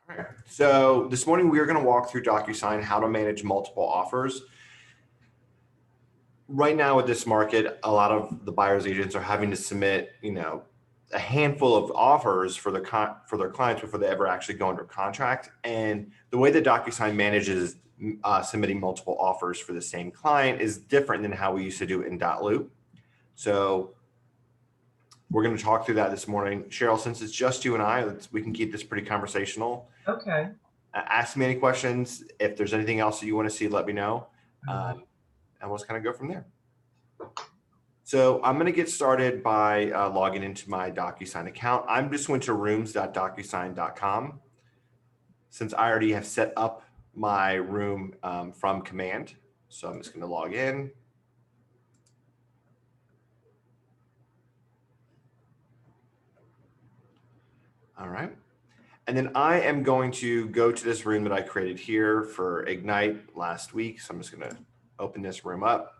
All right. So this morning we are going to walk through Docusign how to manage multiple offers. Right now with this market, a lot of the buyer's agents are having to submit, a handful of offers for their clients before they ever actually go under contract. And the way that Docusign manages submitting multiple offers for the same client is different than how we used to do it in .loop. So we're going to talk through that this morning. Cheryl, since it's just you and I, we can keep this pretty conversational. Okay. Ask me any questions. If there's anything else that you want to see, let me know. And we'll just kind of go from there. So I'm going to get started by logging into my Docusign account. I'm just went to rooms.docusign.com since I already have set up my room from command. So I'm just going to log in. All right. And then I am going to go to this room that I created here for Ignite last week. So I'm just going to open this room up.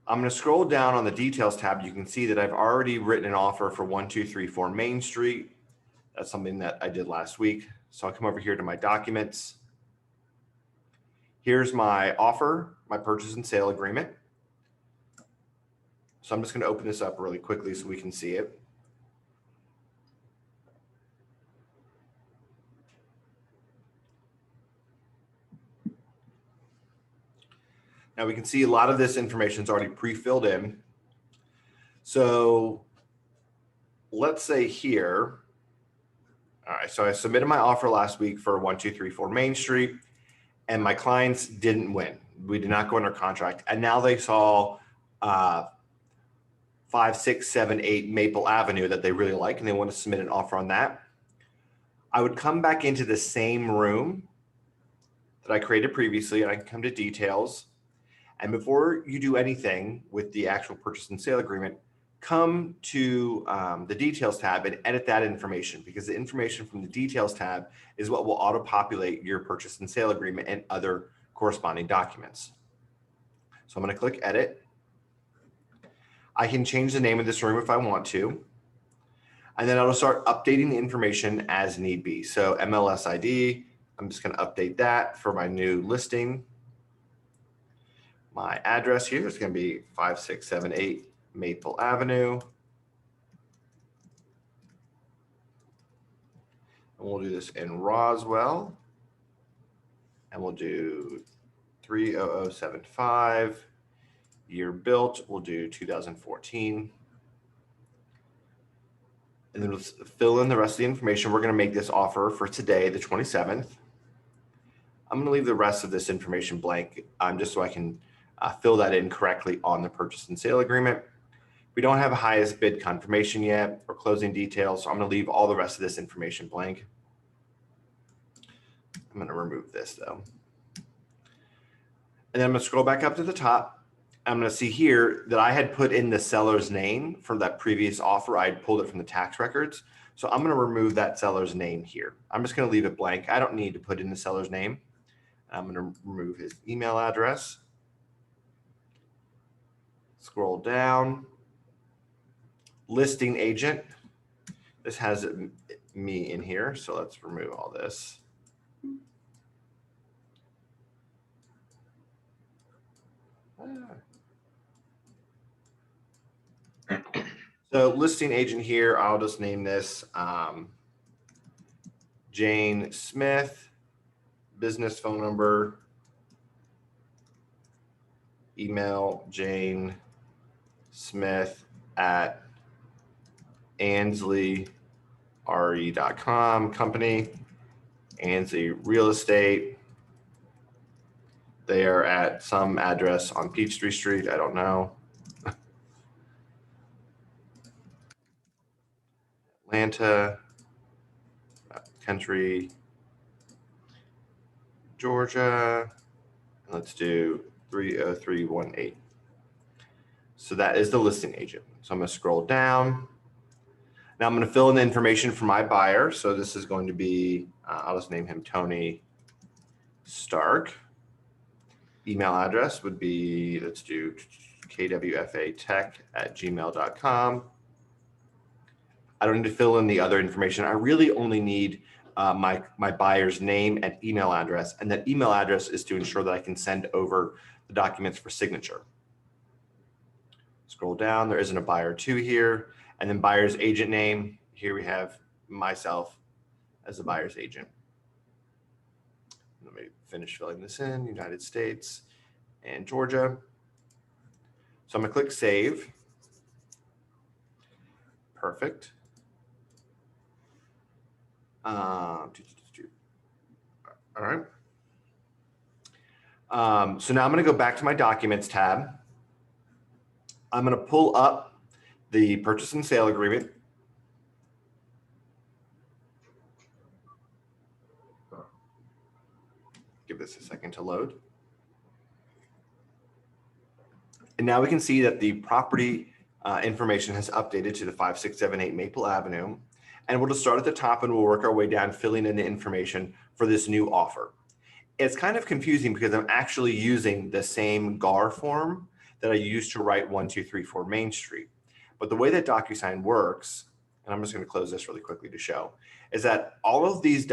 I'm going to scroll down on the details tab. You can see that I've already written an offer for 1234 Main Street. That's something that I did last week. So I'll come over here to my documents. Here's my offer, my purchase and sale agreement. So I'm just going to open this up really quickly so we can see it. Now we can see a lot of this information is already pre-filled in. So let's say here, all right, so I submitted my offer last week for 1234 Main Street and my clients didn't win. We did not go under contract. And now they saw 5, 6, 7, 8 Maple Avenue that they really like and they want to submit an offer on that. I would come back into the same room that I created previously and I can come to details. And before you do anything with the actual purchase and sale agreement, come to the details tab and edit that information because the information from the details tab is what will auto-populate your purchase and sale agreement and other corresponding documents. So I'm going to click edit. I can change the name of this room if I want to. And then I'll start updating the information as need be. So MLS ID, I'm just going to update that for my new listing. My address here is going to be 5678 Maple Avenue. And we'll do this in Roswell. And we'll do 30075. Year built, we'll do 2014. And then we'll fill in the rest of the information. We're going to make this offer for today, the 27th. I'm going to leave the rest of this information blank just so I can fill that in correctly on the purchase and sale agreement. We don't have a highest bid confirmation yet or closing details, so I'm going to leave all the rest of this information blank. I'm going to remove this though. And then I'm going to scroll back up to the top. I'm going to see here that I had put in the seller's name for that previous offer. I had pulled it from the tax records. So I'm going to remove that seller's name here. I'm just going to leave it blank. I don't need to put in the seller's name. I'm going to remove his email address. Scroll down. Listing agent. This has me in here. So let's remove all this. So listing agent here, I'll just name this Jane Smith, business phone number, email Jane Smith at AnsleyRE.com, company, Ansley Real Estate. They are at some address on Peachtree Street, I don't know. Atlanta, country, Georgia. Let's do 30318. So that is the listing agent. So I'm going to scroll down. Now I'm going to fill in the information for my buyer. So this is going to be, I'll just name him Tony Stark. Email address would be, let's do kwfatech@gmail.com. I don't need to fill in the other information. I really only need my buyer's name and email address. And that email address is to ensure that I can send over the documents for signature. Scroll down, there isn't a buyer two here. And then buyer's agent name. Here we have myself as the buyer's agent. Let me finish filling this in, United States and Georgia. So I'm gonna click save. Perfect. All right. So now I'm going to go back to my documents tab. I'm going to pull up the purchase and sale agreement. Give this a second to load. And now we can see that the property information has updated to the 5678 Maple Avenue. And we'll just start at the top and we'll work our way down, filling in the information for this new offer. It's kind of confusing because I'm actually using the same GAR form that I used to write 1234 Main Street. But the way that Docusign works, and I'm just going to close this really quickly to show, is that all of these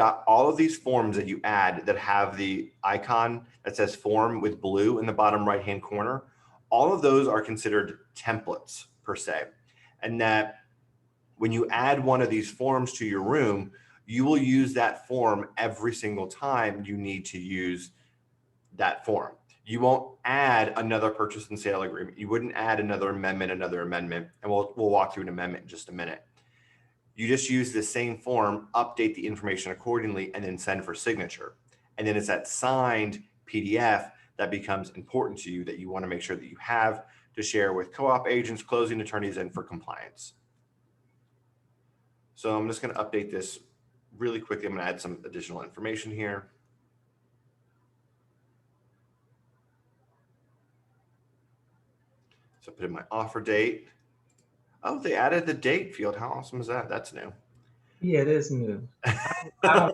forms that you add that have the icon that says form with blue in the bottom right-hand corner, all of those are considered templates per se. And that when you add one of these forms to your room, you will use that form every single time you need to use that form. You won't add another purchase and sale agreement. You wouldn't add another amendment, and we'll walk through an amendment in just a minute. You just use the same form, update the information accordingly, and then send for signature. And then it's that signed PDF that becomes important to you that you want to make sure that you have to share with co-op agents, closing attorneys, and for compliance. So I'm just going to update this really quickly. I'm going to add some additional information here. So put in my offer date. Oh, they added the date field. How awesome is that? That's new. Yeah, it is new. I've been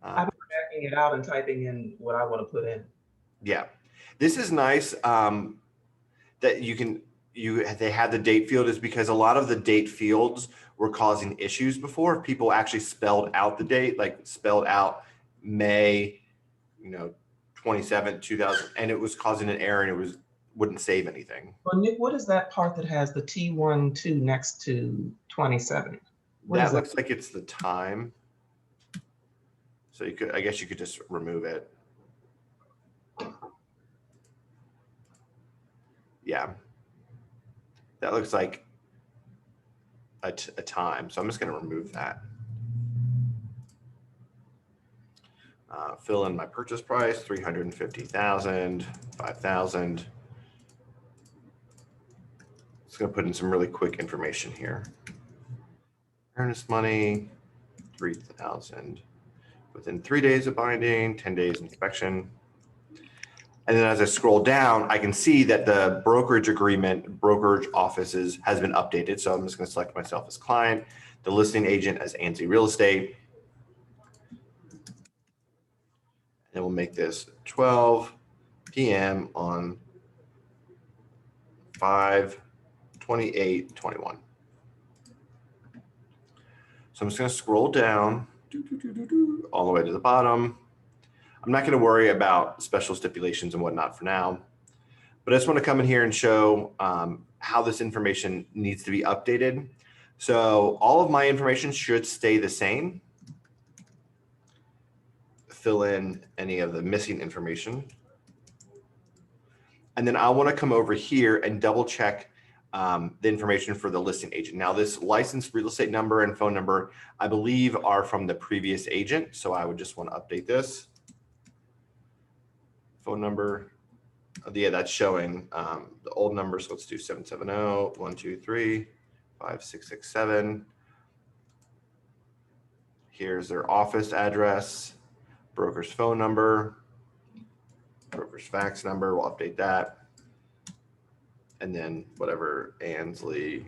backing it out and typing in what I want to put in. Yeah, this is nice that they had the date field, is because a lot of the date fields were causing issues before. People actually spelled out the date, like spelled out May, 27th, 2000, and it was causing an error and it wouldn't save anything. Well, Nick, what is that part that has the T12 next to 27? That looks like it's the time. So I guess you could just remove it. Yeah. That looks like a time. So I'm just going to remove that. Fill in my purchase price, 350,000, 5,000. Just going to put in some really quick information here. Earnest money, 3,000. Within 3 days of binding, 10 days inspection. And then as I scroll down, I can see that the brokerage offices has been updated. So I'm just going to select myself as client, the listing agent as ANSI Real Estate. And we'll make this 12 p.m. on 5/28/21. So I'm just going to scroll down all the way to the bottom. I'm not going to worry about special stipulations and whatnot for now, but I just want to come in here and show how this information needs to be updated. So all of my information should stay the same. Fill in any of the missing information. And then I want to come over here and double check the information for the listing agent. Now this licensed real estate number and phone number, I believe are from the previous agent. So I would just want to update this. Phone number, yeah, that's showing the old number. So let's do 770-123-5667. Here's their office address, broker's phone number, broker's fax number. We'll update that. And then whatever Ansley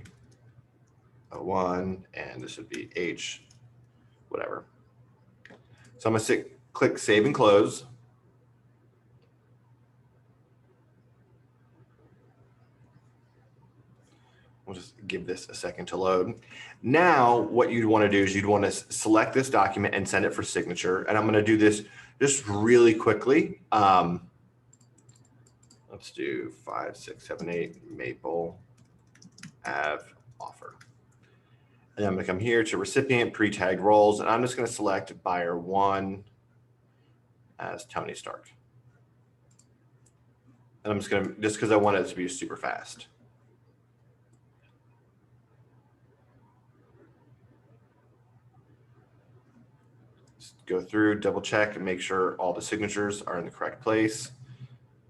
01, and this would be H, whatever. So I'm gonna click save and close. We'll just give this a second to load. Now, what you'd want to do is you'd want to select this document and send it for signature. And I'm going to do this just really quickly. Let's do 5678 Maple Ave offer. And I'm going to come here to recipient pre-tagged roles, and I'm just going to select buyer 1 as Tony Stark. And I'm just going to, just because I want it to be super fast. Just go through, double check, and make sure all the signatures are in the correct place.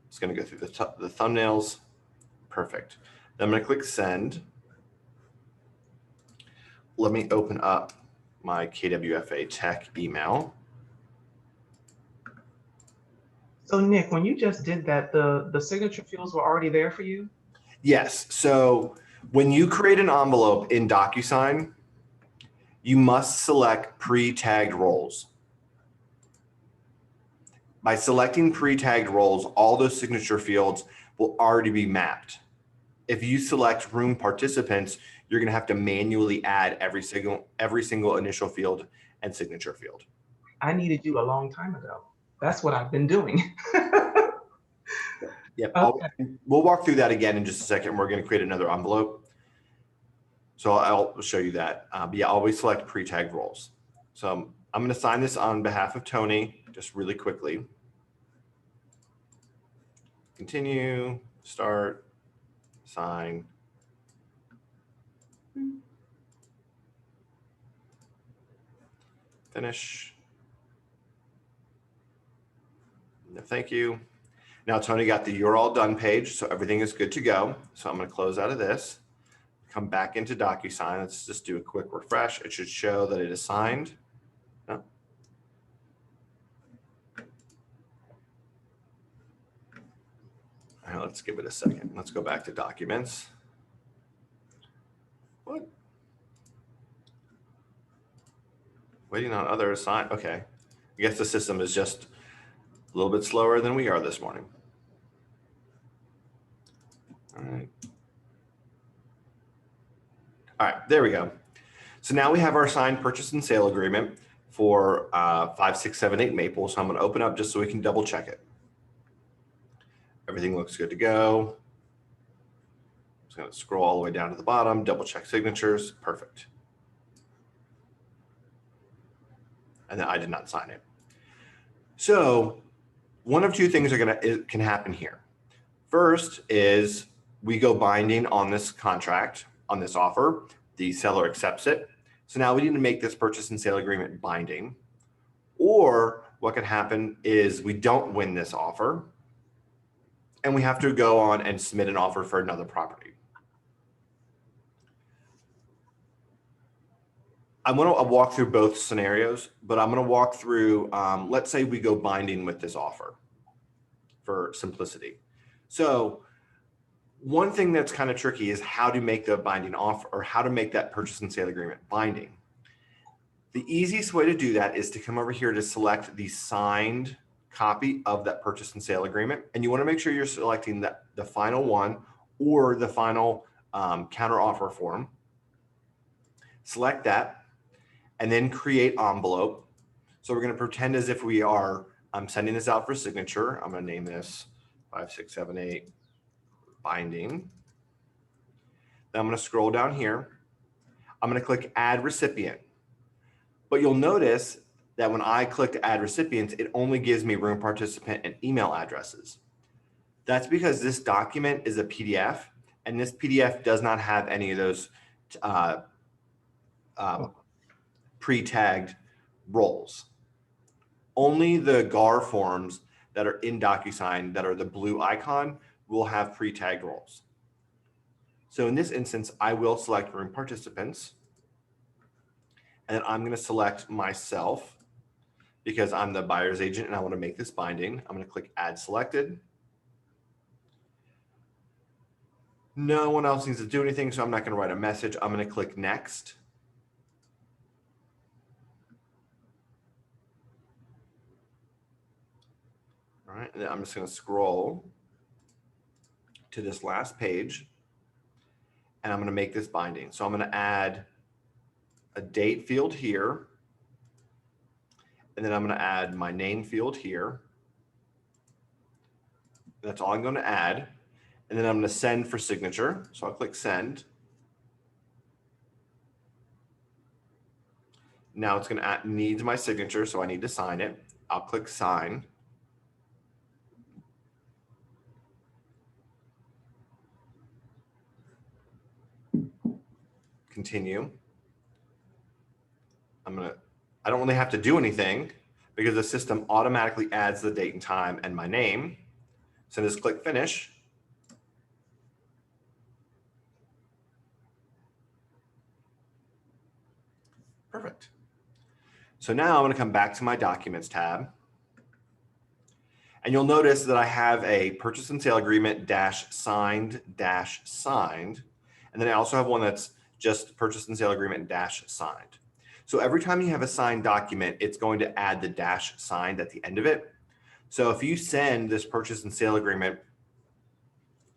It's going to go through the thumbnails. Perfect. Then I'm going to click send. Let me open up my KWFA Tech email. So Nick, when you just did that, the signature fields were already there for you? Yes. So when you create an envelope in Docusign, you must select pre-tagged roles. By selecting pre-tagged roles, all those signature fields will already be mapped. If you select room participants, you're going to have to manually add every single initial field and signature field. I needed you a long time ago. That's what I've been doing. Yep. Okay. We'll walk through that again in just a second. We're going to create another envelope. So I'll show you that. But yeah, always select pre-tagged roles. So I'm going to sign this on behalf of Tony, just really quickly. Continue, start, sign. Finish. No, thank you. Now Tony got the "You're all done" page, so everything is good to go. So I'm going to close out of this, come back into Docusign. Let's just do a quick refresh. It should show that it is signed. No. All right, let's give it a second. Let's go back to documents. What? Waiting on other assign. Okay. I guess the system is just a little bit slower than we are this morning. All right. All right, there we go. So now we have our signed purchase and sale agreement for 5678 Maple. So I'm going to open up just so we can double check it. Everything looks good to go. I'm just going to scroll all the way down to the bottom, double check signatures. Perfect. And then I did not sign it. So one of two things can happen here. First is we go binding on this contract, on this offer. The seller accepts it. So now we need to make this purchase and sale agreement binding. Or what could happen is we don't win this offer and we have to go on and submit an offer for another property. I want to walk through both scenarios, but I'm going to walk through, let's say we go binding with this offer for simplicity. So one thing that's kind of tricky is how to make the binding offer, or how to make that purchase and sale agreement binding. The easiest way to do that is to come over here to select the signed copy of that purchase and sale agreement. And you want to make sure you're selecting the final one or the final counter offer form. Select that and then create envelope. So we're going to pretend as if we are sending this out for signature. I'm going to name this 5678 binding. Then I'm going to scroll down here. I'm going to click add recipient. But you'll notice that when I click to add recipients, it only gives me room participant and email addresses. That's because this document is a PDF, and this PDF does not have any of those pre-tagged roles. Only the GAR forms that are in Docusign that are the blue icon will have pre-tagged roles. So in this instance, I will select room participants, and then I'm going to select myself because I'm the buyer's agent and I want to make this binding. I'm going to click add selected. No one else needs to do anything, so I'm not going to write a message. I'm going to click next. All right, and then I'm just going to scroll to this last page. and I'm going to make this binding. So I'm going to add a date field here, and then I'm going to add my name field here. That's all I'm going to add. And then I'm going to send for signature. So I'll click send. Now it's going to needs my signature, so I need to sign it. I'll click sign. Continue. I don't really have to do anything because the system automatically adds the date and time and my name. So just click finish. Perfect. So now I'm going to come back to my documents tab. And you'll notice that I have a purchase and sale agreement -signed. And then I also have one that's just purchase and sale agreement -signed. So every time you have a signed document, it's going to add the -signed at the end of it. So if you send this purchase and sale agreement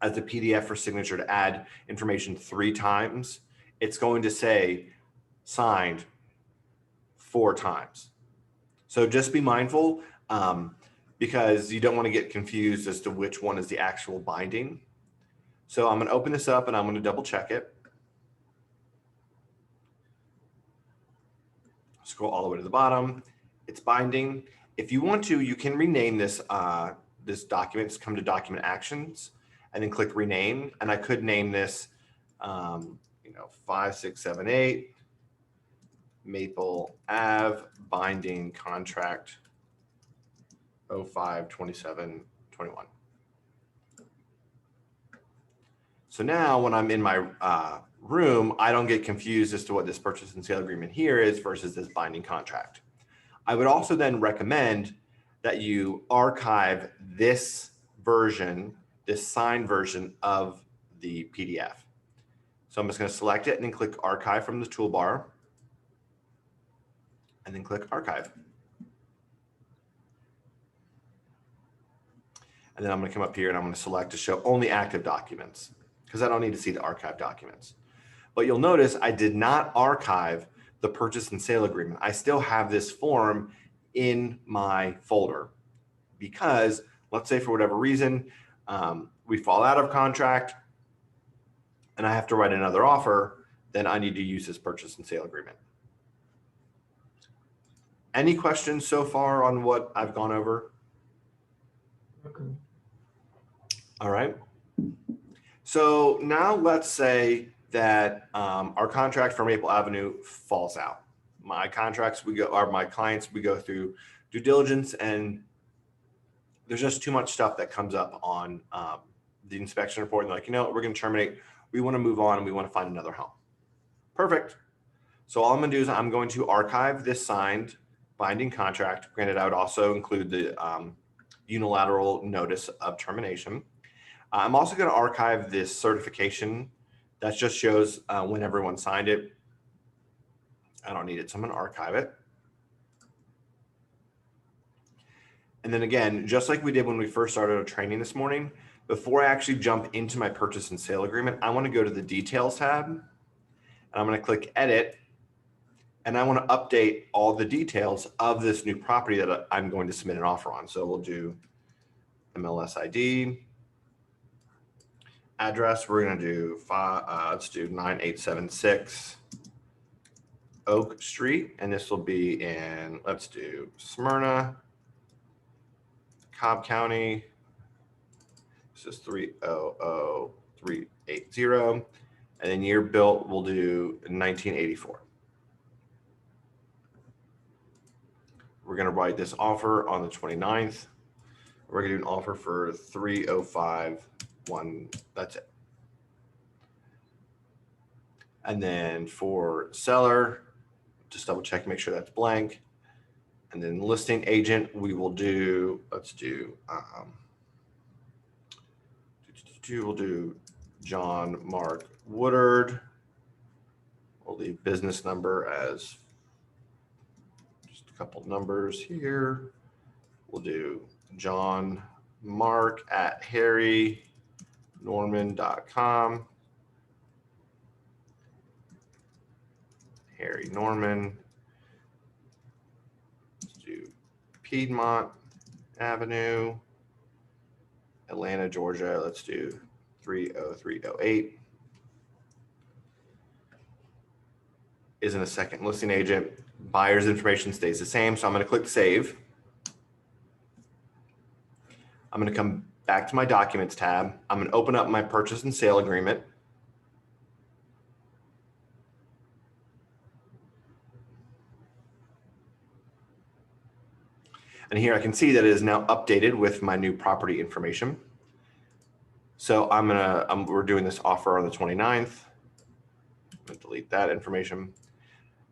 as a PDF for signature to add information 3 times, it's going to say signed 4 times. So just be mindful because you don't want to get confused as to which one is the actual binding. So I'm going to open this up and I'm going to double check it. Scroll all the way to the bottom. It's binding. If you want to, you can rename this this document. Come to document actions and then click rename. And I could name this, 5678 Maple Ave binding contract 05/27/21. So now when I'm in my room, I don't get confused as to what this purchase and sale agreement here is versus this binding contract. I would also then recommend that you archive this version, this signed version of the PDF. So I'm just going to select it and then click archive from the toolbar and then click archive. And then I'm going to come up here and I'm going to select to show only active documents because I don't need to see the archive documents. But you'll notice I did not archive the purchase and sale agreement. I still have this form in my folder because let's say for whatever reason, we fall out of contract and I have to write another offer, then I need to use this purchase and sale agreement. Any questions so far on what I've gone over? Okay. All right. So now let's say that our contract for Maple Avenue falls out. My clients, we go through due diligence and there's just too much stuff that comes up on the inspection report. And they're like, we're going to terminate. We want to move on and we want to find another home. Perfect. So all I'm going to do is I'm going to archive this signed binding contract. Granted, I would also include the unilateral notice of termination. I'm also going to archive this certification that just shows when everyone signed it. I don't need it, so I'm going to archive it. And then again, just like we did when we first started our training this morning, before I actually jump into my purchase and sale agreement, I want to go to the details tab and I'm going to click edit. And I want to update all the details of this new property that I'm going to submit an offer on. So we'll do MLS ID. Address, we're going to do let's do 9876 Oak Street, and this will be in, let's do Smyrna, Cobb County. This is 300380, and then year built, we'll do 1984. We're going to write this offer on the 29th. We're going to do an offer for 3051. That's it. And then for seller, just double check, make sure that's blank. And then listing agent, we will do, let's do, we'll do John Mark Woodard. We'll leave business number as just a couple numbers here. We'll do John Mark at harrynorman.com. Harry Norman. Let's do Piedmont Avenue, Atlanta, Georgia. Let's do 30308. Isn't a second listing agent. Buyer's information stays the same. So I'm going to click save. I'm going to come back to my documents tab. I'm going to open up my purchase and sale agreement. And here I can see that it is now updated with my new property information. So we're doing this offer on the 29th. I'm going to delete that information.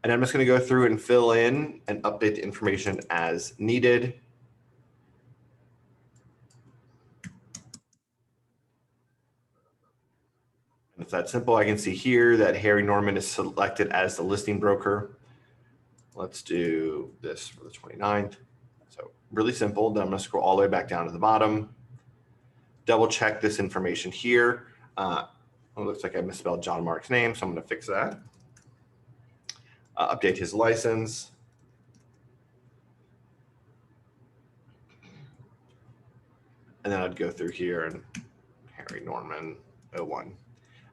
And I'm just going to go through and fill in and update the information as needed. And it's that simple. I can see here that Harry Norman is selected as the listing broker. Let's do this for the 29th. So really simple. Then I'm going to scroll all the way back down to the bottom. Double check this information here. It looks like I misspelled John Mark's name, so I'm going to fix that. Update his license. And then I'd go through here and Harry Norman 01.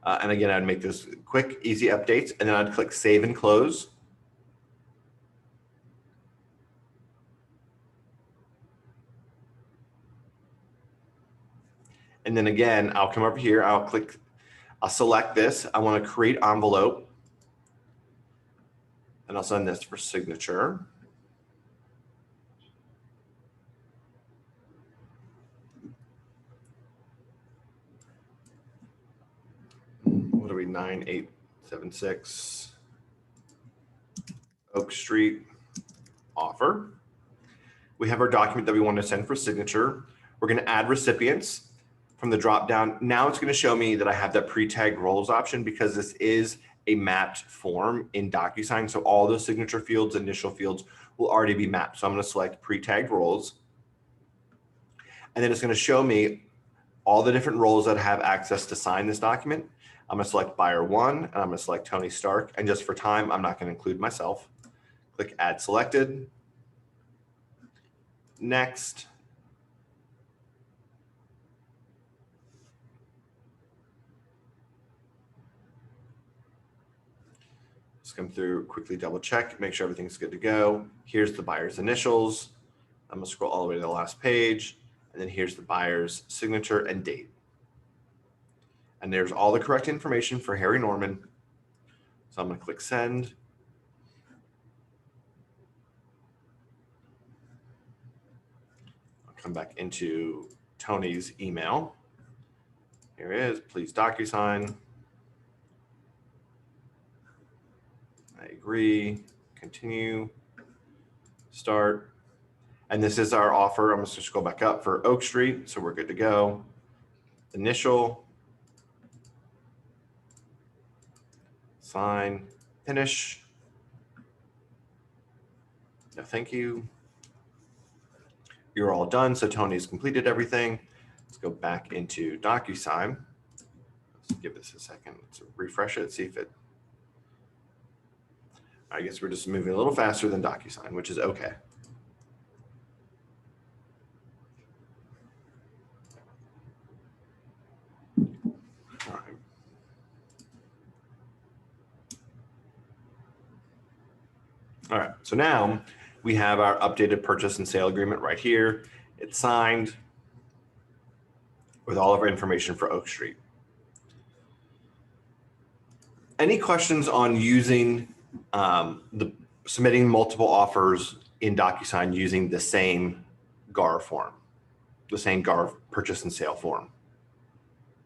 And again, I'd make this quick, easy updates, and then I'd click save and close. And then again, I'll come over here, I'll select this. I want to create envelope. And I'll send this for signature. What are we, 9876 Oak Street offer. We have our document that we want to send for signature. We're going to add recipients from the drop down. Now it's going to show me that I have that pre-tagged roles option because this is a mapped form in Docusign. So all those signature fields, initial fields will already be mapped. So I'm going to select pre-tagged roles. And then it's going to show me all the different roles that have access to sign this document. I'm going to select buyer 1 and I'm going to select Tony Stark. And just for time, I'm not going to include myself. Click add selected. Next. Just come through, quickly double check, make sure everything's good to go. Here's the buyer's initials. I'm gonna scroll all the way to the last page. And then here's the buyer's signature and date. And there's all the correct information for Harry Norman. So I'm gonna click send. I'll come back into Tony's email. Here it is, please DocuSign. I agree, continue, start. And this is our offer. I'm going to scroll back up for Oak Street. So we're good to go. Initial, sign, finish. No, thank you. You're all done. So Tony's completed everything. Let's go back into DocuSign. Let's give this a second. Let's refresh it, see if it. I guess we're just moving a little faster than Docusign, which is okay. All right. All right, so now we have our updated purchase and sale agreement right here. It's signed with all of our information for Oak Street. Any questions on using submitting multiple offers in Docusign using the same GAR form, the same GAR purchase and sale form?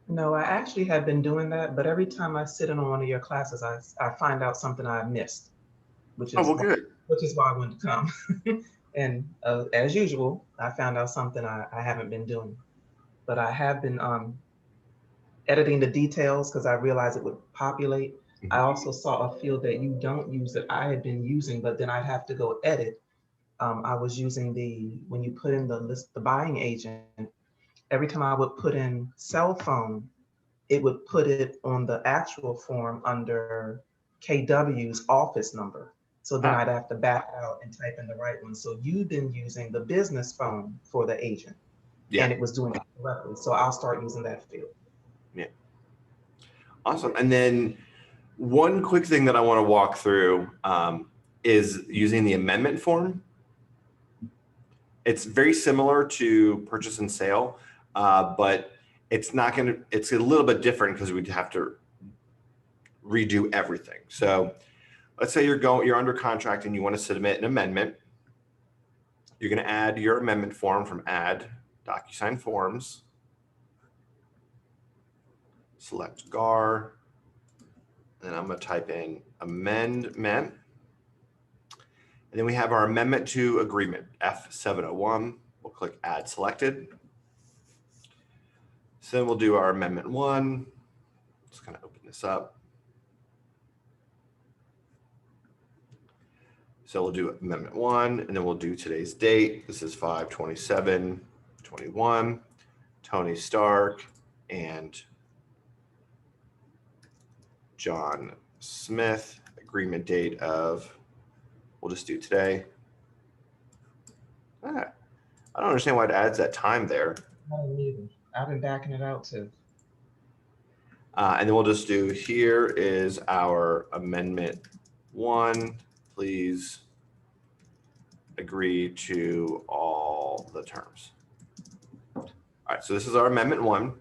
No, I actually have been doing that, but every time I sit in on one of your classes, I find out something I missed, which is good. Which is why I wanted to come. And as usual, I found out something I haven't been doing, but I have been editing the details because I realized it would populate. I also saw a field that you don't use that I had been using, but then I'd have to go edit. I was using when you put in the list, the buying agent, every time I would put in cell phone, it would put it on the actual form under KW's office number. So then Ah. I'd have to back out and type in the right one. So you've been using the business phone for the agent, Yeah. and it was doing it correctly. So I'll start using that field. Yeah. Awesome. And then one quick thing that I want to walk through is using the amendment form. It's very similar to purchase and sale, but it's not going to, it's a little bit different because we'd have to redo everything. So let's say you're under contract and you want to submit an amendment. You're going to add your amendment form from Add, Docusign Forms, select GAR, and I'm going to type in amendment. And then we have our amendment to agreement, F701. We'll click Add Selected. So then we'll do our amendment 1. Just kind of open this up. So we'll do amendment 1, and then we'll do today's date. This is 5/27/21. Tony Stark and John Smith. Agreement date of, we'll just do today. I don't understand why it adds that time there. I don't either. I've been backing it out too. And then we'll just do, here is our amendment 1. Please agree to all the terms. All right, so this is our amendment 1.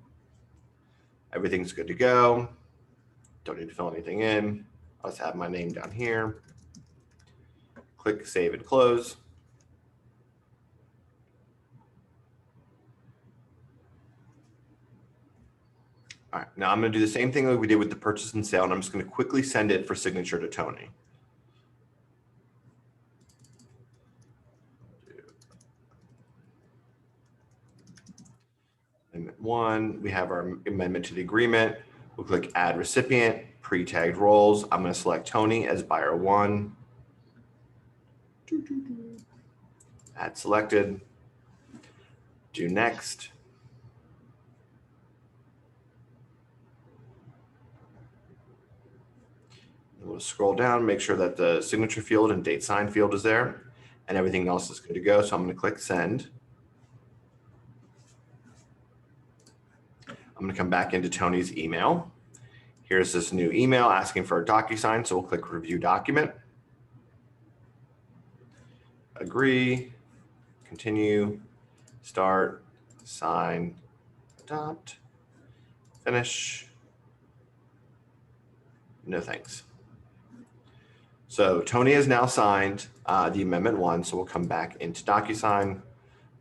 Everything's good to go. Don't need to fill anything in. I'll just have my name down here. Click Save and Close. All right, now I'm going to do the same thing like we did with the purchase and sale, and I'm just going to quickly send it for signature to Tony. Amendment 1, we have our amendment to the agreement. We'll click Add Recipient, pre-tagged roles. I'm going to select Tony as buyer 1. Add selected. Do next. We'll scroll down, make sure that the signature field and date sign field is there, and everything else is good to go. So I'm going to click Send. I'm going to come back into Tony's email. Here's this new email asking for a Docusign, so we'll click Review Document. Agree, continue, start, sign, adopt, finish. No thanks. So Tony has now signed the amendment 1, so we'll come back into Docusign.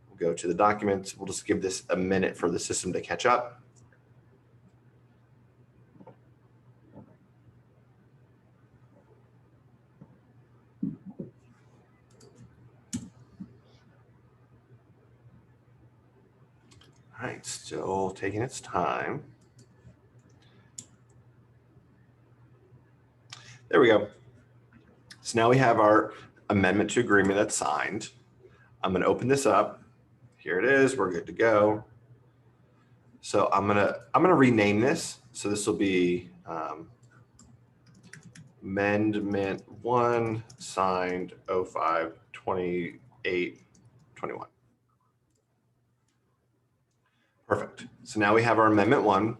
We'll go to the documents. We'll just give this a minute for the system to catch up. All right, still taking its time. There we go. So now we have our amendment to agreement that's signed. I'm going to open this up. Here it is. We're good to go. So I'm gonna rename this. So this will be amendment 1 signed 05/28/21. Perfect. So now we have our amendment 1.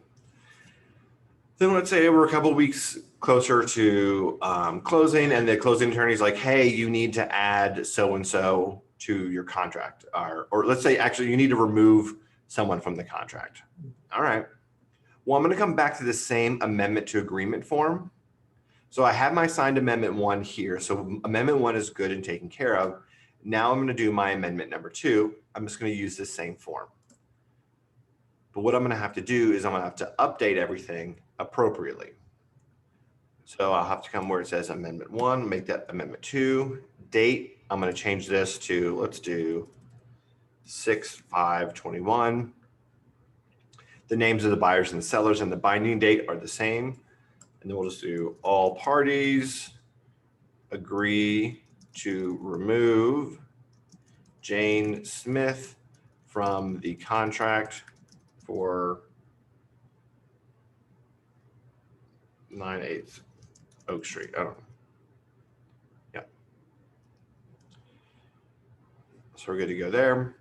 Then let's say we're a couple of weeks closer to closing, and the closing attorney's like, hey, you need to add so-and-so to your contract. Or let's say actually you need to remove someone from the contract. All right. Well, I'm going to come back to the same amendment to agreement form. So I have my signed amendment 1 here. So amendment 1 is good and taken care of. Now I'm going to do my amendment number 2. I'm just going to use this same form. But what I'm going to have to do is I'm going to have to update everything appropriately. So I'll have to come where it says amendment 1, make that amendment 2. Date, I'm going to change this to, let's do 6/5/21. The names of the buyers and the sellers and the binding date are the same. And then we'll just do all parties agree to remove Jane Smith from the contract for 9/8. Oak Street. I don't know. Yeah. So we're good to go there.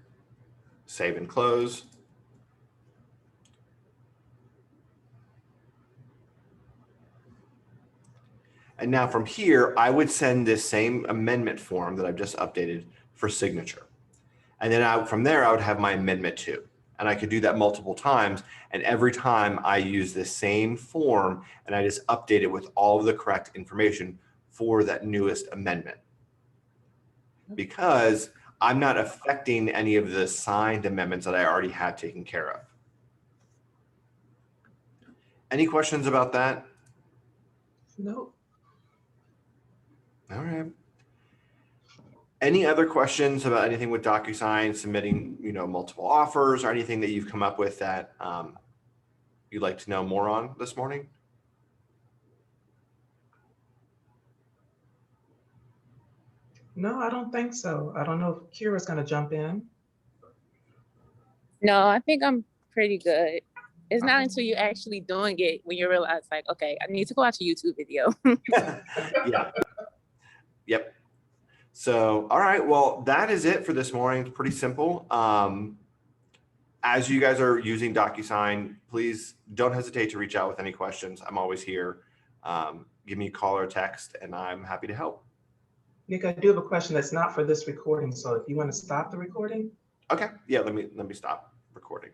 Save and close. And now from here, I would send this same amendment form that I've just updated for signature. And then from there, I would have my amendment 2. And I could do that multiple times. And every time I use the same form and I just update it with all of the correct information for that newest amendment. Because I'm not affecting any of the signed amendments that I already have taken care of. Any questions about that? Nope. All right. Any other questions about anything with Docusign, submitting, multiple offers or anything that you've come up with that you'd like to know more on this morning? No, I don't think so. I don't know if Kira's going to jump in. No, I think I'm pretty good. It's not until you're actually doing it when you realize, like, okay, I need to watch a YouTube video. Yeah. Yep. So, all right. Well, that is it for this morning. It's pretty simple. As you guys are using Docusign, please don't hesitate to reach out with any questions. I'm always here. Give me a call or a text, and I'm happy to help. Nick, I do have a question that's not for this recording. So if you want to stop the recording. Okay. Yeah. Let me stop recording.